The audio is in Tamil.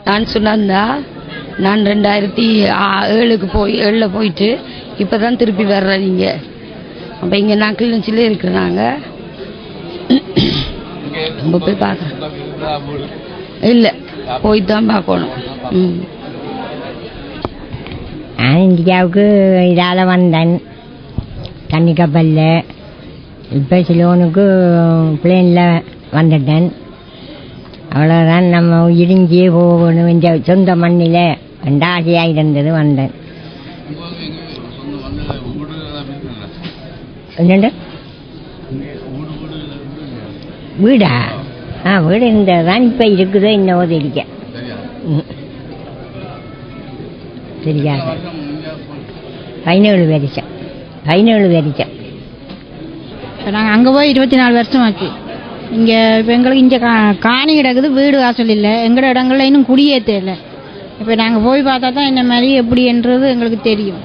நான் சொன்னா நான் 2007 போயிட்டு இப்பதான் திருப்பி வர்றேன் இங்க. அப்ப இங்க நான் கிளிநொச்சியில இருக்கிறாங்க. போய் பாக்குறேன். இல்ல போய்தான் பார்க்கணும். நான் இந்தியாவுக்கு இதால வந்தேன், தண்ணி கப்பல்ல. இப்போ சிலோனுக்கு பிளேன்ல வந்துட்டேன். அவ்வளோதான். நம்ம இடிஞ்சி போகணும் இந்த சொந்த மண்ணில் ஆசையாக இருந்தது வந்தேன். என்னண்டு வீடா? வீடு இருந்ததுதான். இப்போ இருக்குதோ இன்னவோ தெரிக்க தெரியாது. 17 வருஷம். நாங்கள் அங்கே போய் 24 வருஷம் ஆச்சு. இங்கே இப்போ எங்களுக்கு இங்கே காணி கிடக்குது, வீடு வாசல் இல்லை. எங்களோட இடங்கள்ல இன்னும் குடியேற்ற இல்லை. இப்போ நாங்கள் போய் பார்த்தா தான் இந்த மாதிரி எப்படின்றது எங்களுக்கு தெரியும்.